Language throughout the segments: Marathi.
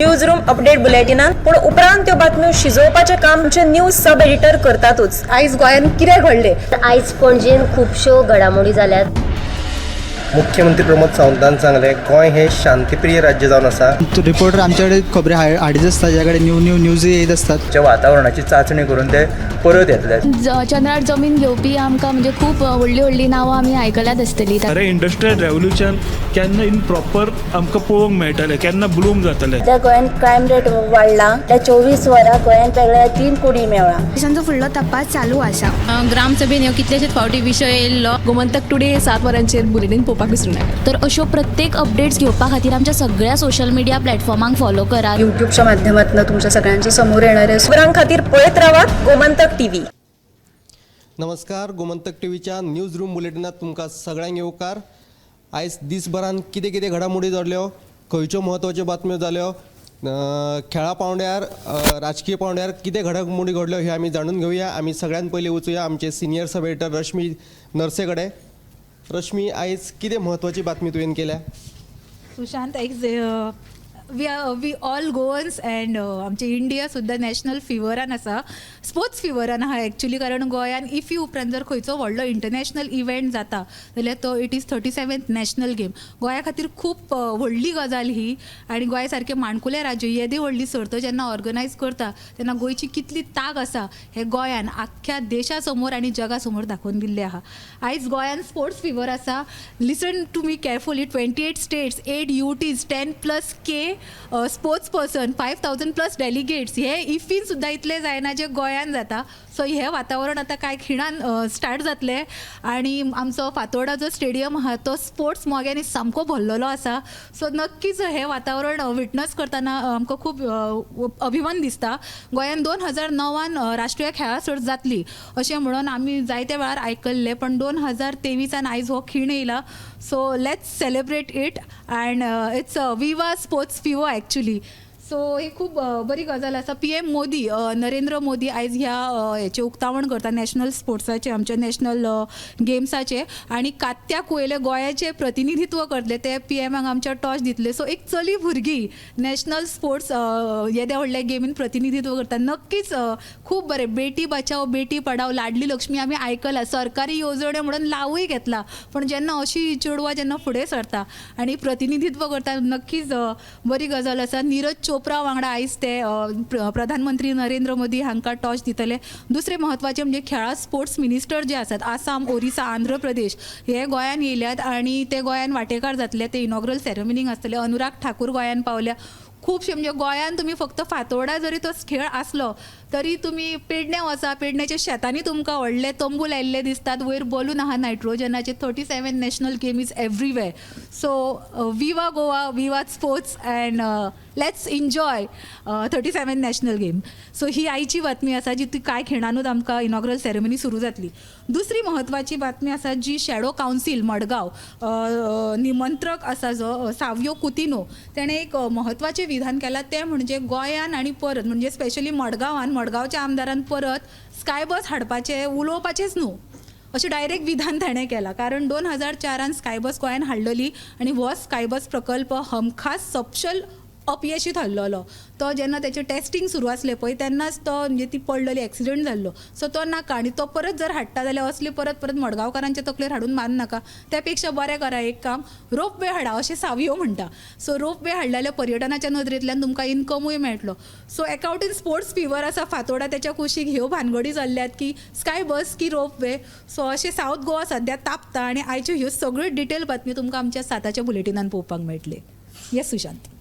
न्यूज रूम अपडेट बुलेटिनात पूण उपरांत त्यो बातम्यो शिजोवपाचें काम आमचे न्यूज सब एडिटर करतातूच। आयज गोंयान कितें घडलें? आयज पणजेन खुबश्यो घडामोडी जाल्यात। मुख्यमंत्री प्रमोद सावंतान सांगले गोंय हे शांतीप्रिय राज्य जावन आसा। रिपोर्टर आमच्याकडे खबरी हाडीत आसता, ज्याकडे न्यूज येत असतात। जे वातावरणाची चाचणी करून ते परत येतले। चंद्रार जमीन घेवपी आमकां म्हणजे खूब व्हडली व्हडली नांवां आमी आयकल्यात आसतली। अरे इंडस्ट्रियल रेवल्युशन केन्ना इन प्रॉपर आमकां पळोवंक मेळटलें, केन्ना ब्लूम जातलें। त्या गोंयान क्रायम रेट वाडला। त्या 24 वरां गोंयान वेगळ्या 3 कोडी मेळ्ळा। देशांचो फुडलो तपास चालू आसा। ग्रामसभेन ह्यो कितलेशेच फावटी विशय येयल्लो। गोमंतक टुडे 7 वरांचेर बुलेटिन पळोवपाक विसरूं नाका। तर अश्यो प्रत्येक अपडेट्स घेवपा खातीर आमच्या सगळ्या सोशल मिडिया प्लॅटफॉर्मांक फॉलो करा। युट्यूबच्या माध्यमातून तुमच्या सगळ्यांच्या समोर येणारे खबरां खातीर पळयत रावात गोमंतक टीव्ही। नमस्कार, गोमंतक टीव्हीच्या न्यूज रूम बुलेटिनात तुमकां सगळ्यांक येवकार। आयज दिसभरान कितें कितें घडामोडी जाल्यो, खंयच्यो म्हत्वाच्यो बातम्यो जाल्यो, खेळा पावंड्यार राजकीय पावंड्यार कितें घडामोडी घडल्यो हे आमी जाणून घेवया। आमी सगळ्यान पयलीं वचूया आमचे सिनियर सब एडिटर रश्मी नर्से कडेन। रश्मी, आयज कितें म्हत्वाची बातमी तुवें केल्या? Sushant, we all Goans and आमचे इंडिया सुद्दां नॅशनल फिवरान आसा, स्पोर्ट्स फिवरान आहा एक्चुली। कारण गोंयान इफ्फी उपरांत जर खंयचो व्हडलो इंटरनॅशनल इव्हेंट जाता जाल्यार तो it is 37th national game. गोंया खातीर खूब व्हडली गजाल ही। आनी गोंय सारकें माणकुलें राज्य येदी व्हडली सर्त जेन्ना ऑर्गनायज करता तेन्ना गोंयची कितली ताक आसा हे गोंयान आख्ख्या देशा समोर आनी जगा समोर दाखोवन दिल्लें आहा। आयज गोंयान स्पोर्ट्स फिवर आसा। Listen to me carefully, 28 states, 8 UTs, 10+ sports person, 5000+ delegates, हे इफ्फीन सुद्दां इतले जायना जे गोंयान जाता। सो हे वातावरण आतां कांय खिणान स्टार्ट जातलें। आनी आमचो फातोर्डा जो स्टेडियम आहा तो स्पोर्ट्स मोग्यांनी सामको भरलेलो आसा। सो नक्कीच हे वातावरण विटनस करतना आमकां खूब अभिमान दिसता। गोंयान 2009 राष्ट्रीय खेळा सर्त जातली अशें म्हणून आमी जायत्या वेळार आयकल्लें, पण 2023 आयज हो खीण येयला। So let's celebrate it and it's विवा स्पोर्ट्स फिवर एक्चुली। सो ही खूब बरी गजाल आसा। PM मोदी, नरेंद्र मोदी आयज ह्या हेचें उक्तावण करता नॅशनल स्पोर्ट्साचें, आमच्या नॅशनल गेम्साचें। आनी कात्याक वयले गोंयाचें प्रतिनिधित्व करतले ते PMाक आमच्या टॉर्च दितले। सो एक चली भुरगी नॅशनल स्पोर्ट्स येद्या व्हडल्या गेमीन प्रतिनिधित्व करता। नक्कीच खूब बरें। बेटी बचाव बेटी पढाव, लाडली लक्ष्मी आमी आयकला, सरकारी येवजण्यो म्हणून लावूय घेतला, पण जेन्ना अशी चेडवां जेन्ना फुडें सरता आनी प्रतिनिधित्व करता नक्कीच बरी गजाल आसा। नीरज चोप्रा वांगडा आयज ते प्रधानमंत्री नरेंद्र मोदी हांकां टॉर्च दितले। दुसरे म्हत्वाचे म्हणजे खेळा स्पोर्ट्स मिनिस्टर जे आसात, आसाम, ओरिसा, आंध्र प्रदेश, हे गोंयान येयल्यात आनी ते गोंयान वांटेकार जातले। ते इनॉग्रल सेरेमनीक आसतले। अनुराग ठाकूर गोंयान पावल्या। खुबशे म्हणजे गोंयान तुमी फक्त फातोर्डा जरी तो खेळ आसलो तरी तुमी पेडण्या वचा, पेडण्याच्या शेतांनी तुमकां व्हडले तंबू लायिल्ले दिसतात, वयर बलून आहा नायट्रोजनाचे। 37 national game is everywhere. So विवा गोवा, विवा sports and let's enjoy 37 national game. So ही आयची बातमी आसा जी ती कांय खिणानूच आमकां इनॉग्रल सेरेमनी सुरू जातली। दुसरी म्हत्वाची बातमी आसा जी शॅडो कावन्सील मडगांव निमंत्रक आसा जो सावियो कुतिनो, तेणें एक म्हत्वाचें विधान केलां। ते म्हणजे गोंयान आनी परत म्हणजे स्पेशली मडगांवच्या आमदारान परत स्काय बस हाडपाचें, उलोवपाचेंच न्हू अशें डायरेक्ट विधान ताणें केलां। कारण 2004 स्काय बस गोंयान हाडलेली आनी हो स्काय बस प्रकल्प हमखास सपशल अपयशी थारलेलो। तो जेन्ना तेचें टेस्टिंग सुरू आसलें पळय तेन्नाच तो म्हणजे ती पडलेली, एक्सिडेंट जाल्लो। सो तो नाका आनी तो परत जर हाडटा जाल्यार असली परत मडगांवकारांच्या तकलेर हाडून मारून नाका। त्या पेक्षा बरें करा एक काम, रोपवे हाडा अशें सावियो म्हणटा। सो रोपवे हाडले जाल्यार पर्यटनाच्या नदरेंतल्यान तुमकां इनकमूय मेळटलो। सो एकावटीन स्पोर्ट्स फिवर आसा फातोर्डा, तेच्या कुशीक ह्यो भानगडी जाल्ल्यात की स्काय बस की रोपवे। सो अशें सावथ गोवा सद्या तापता आनी आयच्यो ह्यो सगळ्यो डिटेल बातमी तुमकां आमच्या 7च्या बुलेटिनान पळोवपाक मेळटले। येस सुशांत।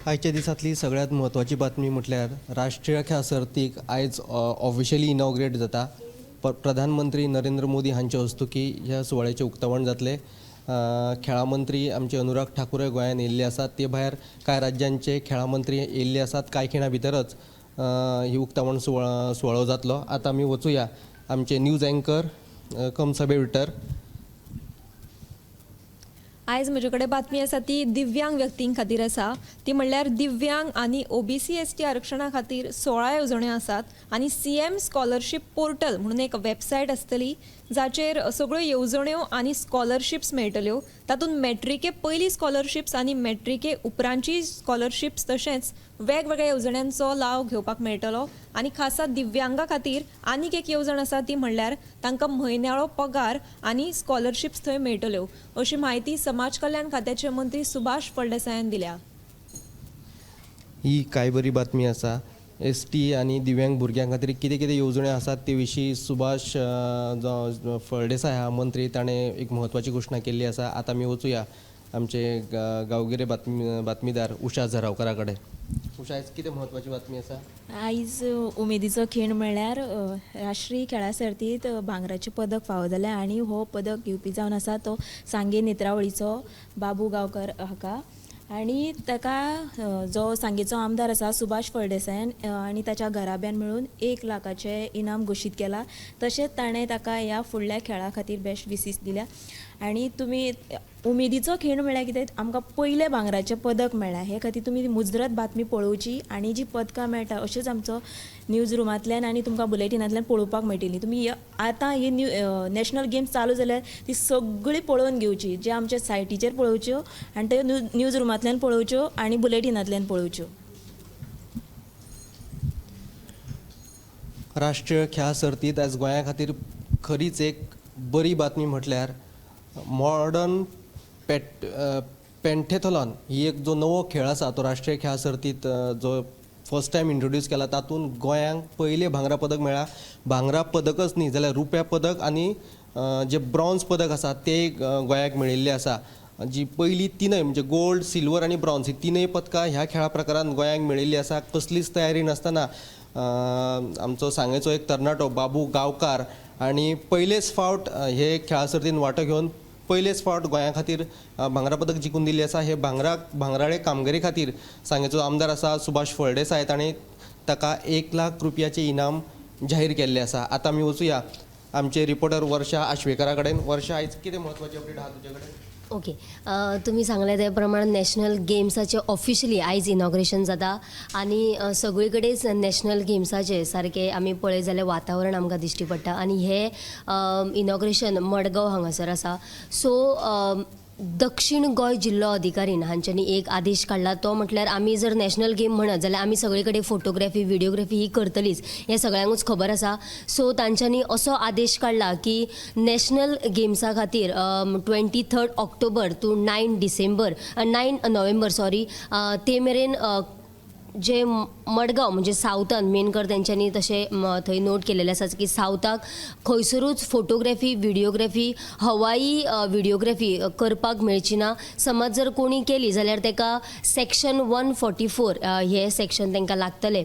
आयच्या दिसांतली सगळ्यात म्हत्वाची बातमी म्हटल्यार राष्ट्रीय खेळ सर्तीक आयज ऑफिशियली इनॉग्रेट जाता। प्रधानमंत्री नरेंद्र मोदी हांचे हस्तुकी ह्या सुवाळ्याचें उक्तावण जातलें। खेळा मंत्री आमचे अनुराग ठाकूर गोंयान येयल्ले आसात। ते भायर कांय राज्यांचे खेळा मंत्री येयल्ले आसात। कांय खिणा भितरच ही उक्तावण सुवाळो जातलो। आतां आमी वचूया आमचे न्यूज अँकर कम सब एडिटर। आयज म्हजे कडेन बातमी आसा ती दिव्यांग व्यक्तीं खातीर आसा। ती म्हणल्यार दिव्यांग आनी OBC ST आरक्षणा खातीर 16 येवजण्यो आसात आनी CM स्कॉलरशीप पोर्टल म्हणून एक वेबसायट आसतली जाचेर सगळ्यो येवजण्यो आनी स्कॉलरशिप्स मेळटल्यो. तातूंत मॅट्रिके पयली स्कॉलरशिप्स आनी मॅट्रिके उपरांतची स्कॉलरशिप्स तशेंच वेगवेगळ्या येवजण्यांचो लाव घेवपाक मेळटलो. आनी खासा दिव्यांगा खातीर आनीक एक येवजण आसा ती म्हणल्यार तांकां म्हयन्याळो पगार आनी स्कॉलरशिप्स थंय मेळटल्यो, अशी म्हायती समाज कल्याण खात्याचे मंत्री सुभाष फळदेसायान दिल्या. ही काय बरी बातमी आसा. ST आनी दिव्यांग भुरग्यां खातीर कितें कितें येवजण्यो आसात ते विशीं सुभाष जो फळदेसाय हा मंत्री ताणें एक म्हत्वाची घोशणा केल्ली आसा. आतां आमी वचुया आमचे गांवगिरे बातमीदार उशा झरावकारा कडेन. उशा, आयज कितें म्हत्वाची बातमी आसा? आयज उमेदीचो खीण म्हणल्यार राष्ट्रीय खेळा सर्तींत भांगराचें पदक फावो जालें आनी हो पदक घेवपी जावन आसा तो सांगे नेत्रावळीचो बाबू गांवकर हाका. आनी ताका जो सांगेचो आमदार आसा सुभाष फळदेसायान आनी ताच्या घराब्यान मेळून 1 लाखाचें इनाम घोशीत केलां. तशेंच ताणें ताका ह्या फुडल्या खेळा खातीर बेस्ट विसीस दिल्या. आनी तुमी उमेदीचो खीण म्हळ्यार कितें, आमकां पयलें भांगराचें पदक मेळ्ळां. हे खातीर तुमी मुजरत बातमी पळोवची आनी जी पदकां मेळटा अश्योच आमचो न्यूज रुमांतल्यान आनी तुमकां बुलेटिनांतल्यान पळोवपाक मेळटली. तुमी आतां ही नॅशनल गेम्स चालू जाल्यार ती सगळी पळोवन घेवची, जे आमच्या सायटीचेर पळोवच्यो आनी त्यो न्यूज रुमांतल्यान पळोवच्यो आनी बुलेटिनांतल्यान पळोवच्यो. राष्ट्रीय खेळा सर्तींत आयज गोंया खातीर खरीच एक बरी बातमी म्हटल्यार मॉडर्न पेंटेथॉलॉन ही एक जो नवो खेळ आसा तो राष्ट्रीय खेळा सर्तींत जो फर्स्ट टायम इंट्रोड्यूस केला तातूंत गोंयांक पयलें भांगरा पदक मेळ्ळां. भांगरा पदकच न्ही जाल्यार रुप्या पदक आनी जे ब्रॉन्झ पदक आसा ते गोंयाक मेळिल्ले आसा. जी पयली तिनय म्हणजे गोल्ड, सिल्वर आनी ब्रॉन्झ ही तिनय पदकां ह्या खेळा प्रकारांत गोंयांक मेळिल्ली आसा. कसलीच तयारी नासतना आमचो सांगेचो एक तरणाटो बाबू गांवकार आनी पयलेच फावट हे खेळा सर्तींत वांटो घेवन पयलेच फावट गोंया खातीर भांगरा पदक जिखून दिल्ली आसा. हे भांगराळे कामगिरी खातीर सांगेचो आमदार आसा सुभाष फळदेसाय ताणें ताका 1 लाख रुपयाचें इनाम जाहीर केल्लें आसा. आतां आमी वचुया आमचे रिपोर्टर वर्षा आश्वेकरा कडेन. वर्षा, आयज कितें म्हत्वाची अपडेट आहा तुजे कडेन? ओके, तुम्ही सांगले त्या प्रमाण नॅशनल गेम्साचें ऑफिशियली आयज इनॉग्रेशन जाता आनी सगळे कडेच नॅशनल गेम्साचें सारकें आमी पळय जाल्यार वातावरण आमकां दिश्टी पडटा. आनी हे इनॉग्रेशन मडगांव हांगासर आसा. सो दक्षिण गोंय जिल्लो अधिकारीन हांच्यांनी एक आदेश काडला. तो म्हटल्यार आमी जर नॅशनल गेम म्हणत जाल्यार आमी सगळे कडेन फोटोग्राफी व्हिडिओग्राफी ही करतलीच, हें सगळ्यांकूच खबर आसा. सो तांच्यांनी असो आदेश काडला की नॅशनल गेम्सा खातीर 23 ऑक्टोबर टू 9 नोव्हेंबर ते मेरेन जे मडगांव म्हणजे सावथान मेन कर तेंच्यांनी तशें थंय नोट केलेलें आसा की सावथाक खंयसरूच फोटोग्राफी व्हिडिओग्राफी हवाई व्हिडिओग्राफी करपाक मेळची ना. समज जर कोणी केली जाल्यार तेका सेक्शन 144 हे सेक्शन तांकां लागतलें.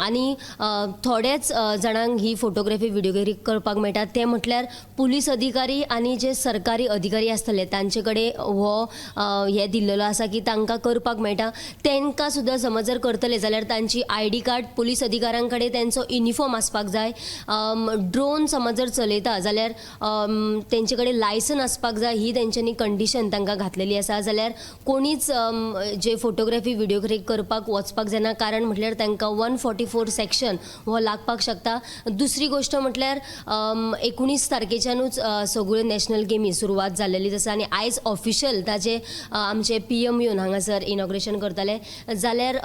आनी थोडेच जाणांक ही फोटोग्राफी व्हिडिओग्राफी करपाक मेळटा ते म्हटल्यार पुलीस अधिकारी आनी जे सरकारी अधिकारी आसतले तांचे कडेन हो हे दिल्लेलो आसा की तांकां करपाक मेळटा. तांकां सुद्दां समज जर करतले जाल्यार तांची ID कार्ड पुलीस अधिकाऱ्यां कडेन तेंचो युनिफॉर्म आसपाक जाय. ड्रोन समज जर चलयता जाल्यार तेंचे कडेन लायसन आसपाक जाय. ही तेंच्यांनी कंडिशन तांकां घातलेली आसा. जाल्यार कोणीच जे फोटोग्राफी व्हिडिओग्राफी करपाक वचपाक जायना, कारण म्हटल्यार तांकां 144 सेक्शन हो लागपाक शकता. दुसरी गोश्ट म्हटल्यार 19 तारखेच्यानूच सगळ्यो नॅशनल गेमी सुरवात जाल्लेलीच आसा आनी आयज ऑफिशियल ताचे आमचे PM येवन हांगासर इनॉग्रेशन करतले. जाल्यार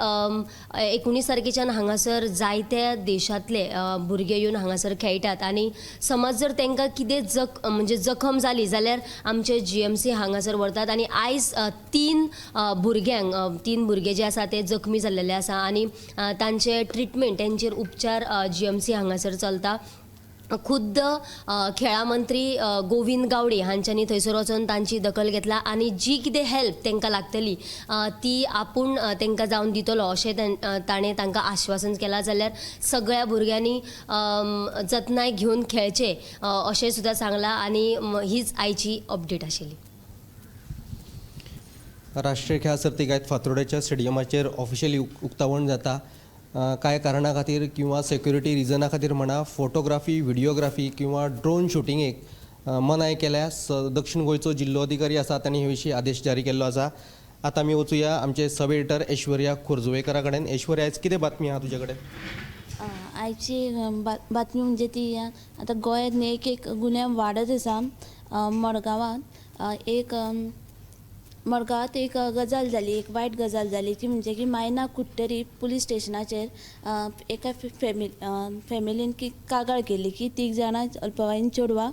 19 तारखेच्यान हांगासर जायत्या देशांतले भुरगे येवन हांगासर खेळटात आनी समज जर तांकां कितें जखम जाली जाल्यार आमचे GMC हांगासर व्हरतात. आनी आयज 3 भुरगे जे आसा ते जखमी जाल्लेले आसा आनी तांचे ट्रिटमेंट तांचेर उपचार GMC हांगासर चलता. खुद्द खेळा मंत्री गोविंद गावडे हांच्यांनी थंयसर वचून तांची दखल घेतला आनी जी कितें हेल्प तांकां लागतली ती आपूण तांकां जावन दितलो अशें ताणें तांकां आश्वासन केलां. जाल्यार सगळ्या भुरग्यांनी जतनाय घेवन खेळचें अशें सुद्दां सांगलां आनी हीच आयची अपडेट आशिल्ली. राष्ट्रीय खेळा सर्तीक आयज फातोर्डेच्या स्टेडियमाचेर ऑफिशियली उक्तावण जाता. कांय कारणां खातीर किंवा सेक्युरिटी रिजना खातीर म्हणा फोटोग्राफी व्हिडिओग्राफी किंवा ड्रोन शुटिंगेक मनाय केल्या. दक्षिण गोंयचो जिल्लो अधिकारी आसा तांणी हे विशीं आदेश जारी केल्लो आसा. आतां आमी वचुया आमचे सब एडिटर ऐश्वर्या खोर्जुवेकरा कडेन. ऐश्वर्या, आयज कितें बातमी आहा तुजे कडेन? आयची बातमी म्हणजे ती आता गोंयांत एक गुन्हे वाडत आसा. मडगांवांत एक गजाल जाली, एक वायट गजाल जाली ती म्हणजे की मायना कुट्टेरी पुलीस स्टेशनाचेर एका फॅमिलीन कागाळ केली की 3 जाणां अल्पवयीन चेडवां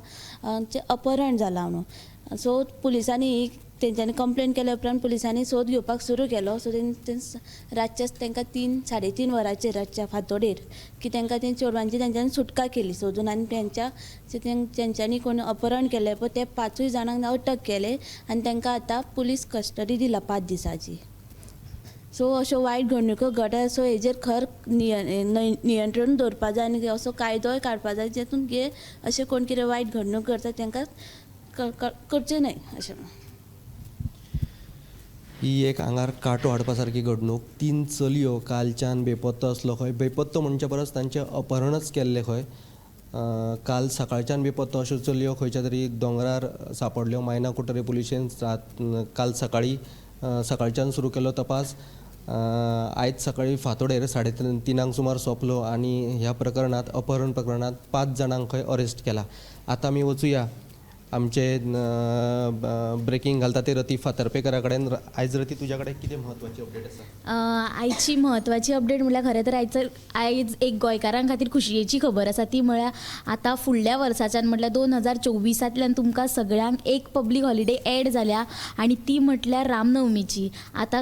अपहरण जालां म्हणून. सो पुलिसांनी तेंच्यांनी कंप्लेन केल्या उपरांत पुलिसांनी सोद घेवपाक सुरू केलो. सो रातच्या तांकां 3-3:30 वरांचेर रातच्या फांतोडेर की तांकां ते चेडवांची तेंच्यांनी सुटका केली सोदून आनी तेंच्यांनी कोण अपहरण केलें पळय ते 5 जाणांक अटक केले आनी तांकां आतां पुलीस कस्टडी दिला 5 दिसांची. सो अश्यो वायट घडणुको घडटा. सो हेजेर खर नियंत्रण दवरपा जाय आनी असो कायदोय काडपा जाय जेतून अशें कोण कितें वायट घडणूक करता तांकां करचें न्हय अशें. ही एक आंगार कांटो हाडपा सारकी घडणूक. 3 चलयो कालच्यान बेपत्तो आसलो खंय. बेपत्तो म्हणचे परस तांचें अपहरणच केल्लें खंय. काल सकाळच्यान बेपत्तो अश्यो चलयो खंयच्या तरी दोंगरार सापडल्यो. मायना कुट्टेरी पुलिशेन काल सकाळच्यान सुरू केलो तपास. आयज सकाळी फांतोडेर 3:30 सुमार सोंपलो आनी ह्या प्रकरणांत अपहरण प्रकरणांत 5 जाणांक खंय अरेस्ट केला. आतां आमी वचुया आमचे ब्रेकिंग घालता ते रती फातर्पेकारा कडेन. आयज रती तुज्या कडेन कितें म्हत्वाची अपडेट आसा? आयची म्हत्वाची अपडेट म्हणल्यार खरें तर आयज एक गोंयकारां खातीर खुशयेची खबर आसा. ती म्हळ्यार आतां फुडल्या वर्साच्यान म्हटल्यार 2024 तुमकां सगळ्यांक एक पब्लीक हॉलिडे एड जाल्या आनी ती म्हटल्यार रामनवमीची. आतां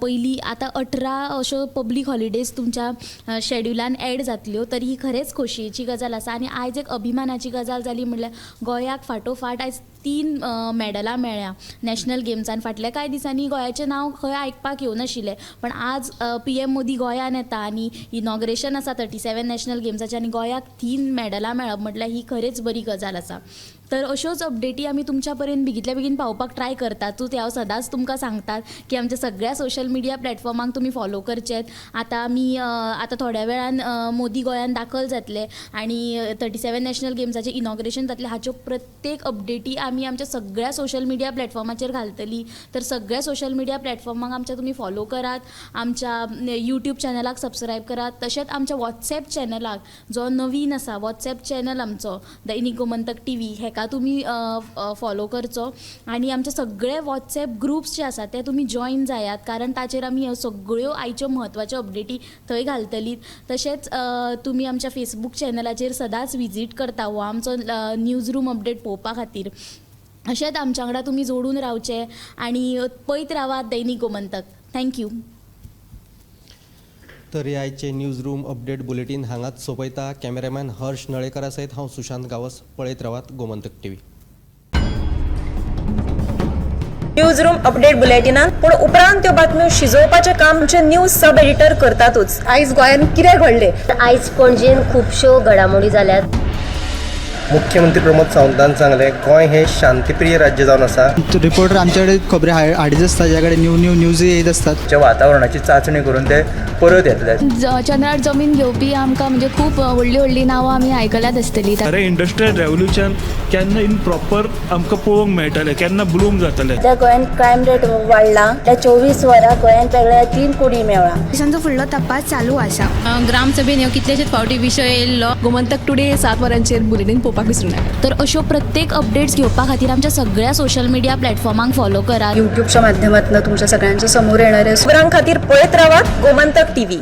पयलीं 18 अश्यो पब्लीक हॉलिडेज तुमच्या शेड्युलान एड जातल्यो. तरी ही खरेंच खोशयेची गजाल आसा आनी आयज एक अभिमानाची गजाल जाली म्हणल्यार गोंयाक फाटोफाट आयज 3 मॅडलां मेळ्ळ्या नॅशनल गेम्सान. फाटल्या कांय दिसांनी गोंयाचें नांव खंय आयकपाक येवनाशिल्लें पण आज PM मोदी गोंयान येता आनी इनॉग्रेशन आसा 37 नॅशनल गेम्साचें आनी गोंयाक 3 मॅडलां मेळप म्हटल्यार ही खरेंच बरी गजाल आसा. तर अश्योच अपडेटी आमी तुमच्या पर्यंत बेगीतल्या बेगीन पावपाक ट्राय करतातूच. हांव सदांच तुमकां सांगतात की आमच्या सगळ्या सोशल मिडिया प्लॅटफॉर्मांक तुमी फॉलो करचेत. आतां थोड्या वेळान मोदी गोंयान दाखल जातले आनी 37 नॅशनल गेम्साचें इनॉग्रेशन जातलें. हाच्यो प्रत्येक अपडेटी आमी आमच्या सगळ्या सोशल मिडिया प्लॅटफॉर्माचेर घालतली. तर सगळ्या सोशल मिडिया प्लॅटफॉर्माक आमच्या तुमी फॉलो करात. आमच्या यूट्यूब चॅनलाक सबस्क्रायब करात. तशेंच आमच्या वॉट्सॅप चॅनलाक जो नवीन आसा वॉट्सॅप चॅनल आमचो दैनिक गोमंतक TV हेका तुमी फॉलो करचो आनी आमचे सगळे वॉट्सॅप ग्रुप्स जे आसा ते तुमी जॉयन जायात कारण ताचेर आमी ह्यो सगळ्यो आयच्यो म्हत्वाच्यो अपडेटी थंय घालतली. तशेंच तुमी आमच्या फेसबूक चॅनलाचेर सदांच विजीट करता हो आमचो न्यूज रूम अपडेट पळोवपा खातीर. अशेंच आमच्या वांगडा तुमी जोडून रावचे आनी पळयत रावात दैनिक गोमंतक. थँक्यू. तर हे आयचे न्यूज रूम अपडेट बुलेटीन हांगाच सोंपयता. कॅमेरामॅन हर्ष नळेकरा सयत हांव सुशांत गावस. पळयत रावात Gomantak TV. Newsroom update बुलेटिनान पूण उपरांत त्यो बातम्यो शिजोवपाचें काम आमचे न्यूज सब एडिटर करतातूच. आयज गोंयान कितें घडलें? आयज पणजेन खुबश्यो घडामोडी जाल्यात. मुख्यमंत्री प्रमोद सावंतान सांगलें गोंय हें शांतीप्रिय राज्य जावन आसा. रिपोर्टर आमच्याकडे खबरी हाडीत आसता ज्या कडेन न्यूज येत असतात. वातावरणाची चांचणी करून ते परत येतले. चंद्रार जमीन घेवपी आमकां म्हणजे खूब व्हडली नांवां आमी आयकल्यात आसतलीं. खरें इंडस्ट्रियल रेवल्युशन केन्ना इन प्रॉपर आमकां पळोवंक मेळटलें केन्ना ब्लूम जातलें. त्या गोंयान क्रायम रेट वाडला. त्या 24 वरां गोंयान वेगळ्या 3 कुडी मेळ्ळा. देशांचो फुडलो तपास चालू आसा. ग्रामसभेन ह्यो कितलेशेच फावटी विशय येयल्लो. गोमंतक टुडे 7 वरांचेर बुलेटीन पळोवपाक विसरूं नाका. तर अश्यो प्रत्येक अपडेट्स घेवपा खातीर आमच्या सगळ्या सोशल मिडिया प्लॅटफॉर्मांक फॉलो करा. युट्यूबच्या माध्यमातून तुमच्या सगळ्यांच्या समोर येणाऱ्या खबरां खातीर पळयत रावात गोमंतक TV.